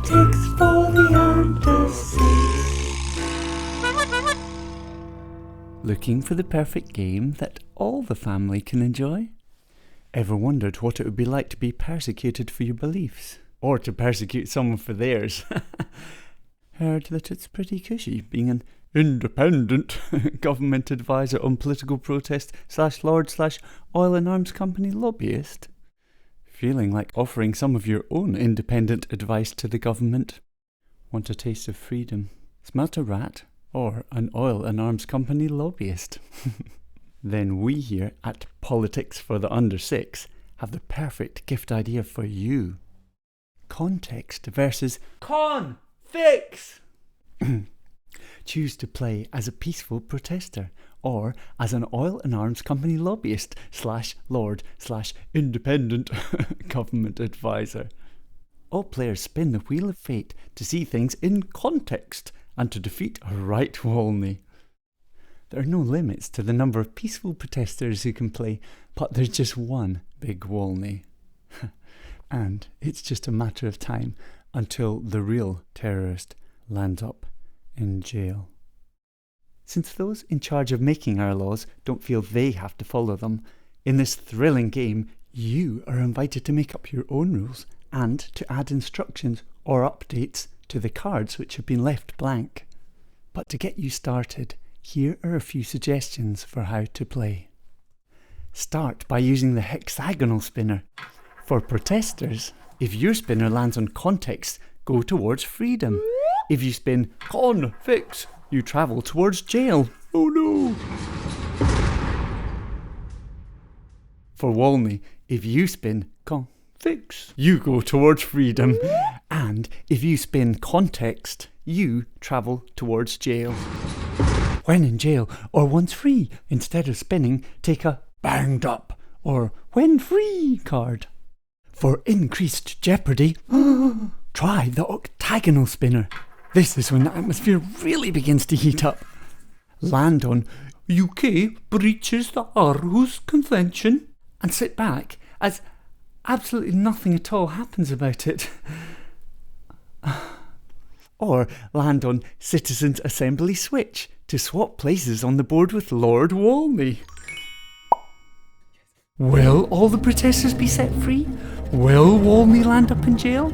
Politics for the under six. Looking for the perfect game that all the family can enjoy? Ever wondered what it would be like to be persecuted for your beliefs? Or to persecute someone for theirs? Heard that it's pretty cushy being an independent government advisor on political protest / Lord / Oil Arms Company Lobbyist? Feeling like offering some of your own independent advice to the government? Want a taste of freedom? Smelt a rat? Or an Oil and Arms Company Lobbyist? Then we here at Politics for the Under 6 have the perfect gift idea for you. cOnTeXt versus cOnFix! Choose to play as a peaceful protester or as an Oil and Arms Company Lobbyist / Lord / Independent Government Advisor. All players spin the wheel of fate to see things in context and to defeat a right Walney. There are no limits to the number of peaceful protesters who can play, but there's just one big Walney. And it's just a matter of time until the real terrorist lands up in jail. Since those in charge of making our laws don't feel they have to follow them, in this thrilling game you are invited to make up your own rules and to add instructions or updates to the cards which have been left blank. But to get you started, here are a few suggestions for how to play. Start by using the hexagonal spinner. For protesters, if your spinner lands on cOnTeXt, go towards freedom. If you spin cOnFix, you travel towards jail. Oh no! For Walney, if you spin cOnFix, you go towards freedom. And if you spin cOnTeXt, you travel towards jail. When in jail or once free, instead of spinning, take a banged up or when free card. For increased jeopardy, try the octagonal spinner. This is when the atmosphere really begins to heat up. Land on UK breaches the Aarhus Convention and sit back as absolutely nothing at all happens about it. Or land on Citizens' Assembly Switch to swap places on the board with Lord Walney. Will all the protesters be set free? Will Walney land up in jail?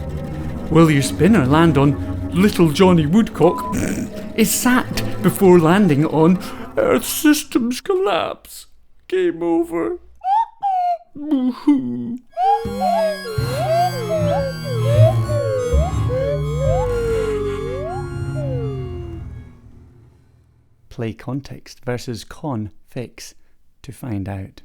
Will your spinner land on Little Johnny Woodcock is sacked before landing on Earth systems collapse? Game over. Boo-hoo. Play cOnTeXt versus cOnFix to find out.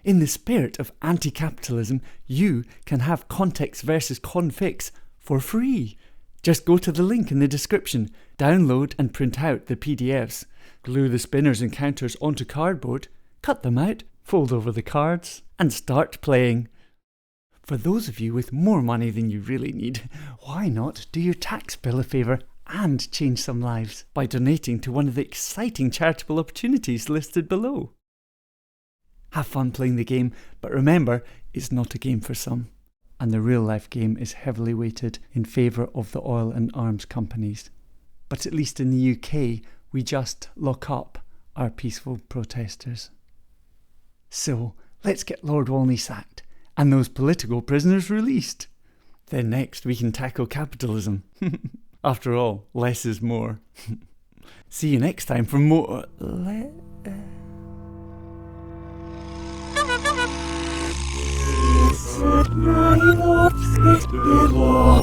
In the spirit of anti-capitalism, you can have cOnTeXt versus cOnFix for free. Just go to the link in the description, download and print out the PDFs, glue the spinners and counters onto cardboard, cut them out, fold over the cards, and start playing. For those of you with more money than you really need, why not do your tax bill a favour and change some lives by donating to one of the exciting charitable opportunities listed below? Have fun playing the game, but remember, it's not a game for some, and the real life game is heavily weighted in favour of the oil and arms companies. But at least in the UK, we just lock up our peaceful protesters. So, let's get Lord Walney sacked, and those political prisoners released. Then next we can tackle capitalism. After all, less is more. See you next time for more...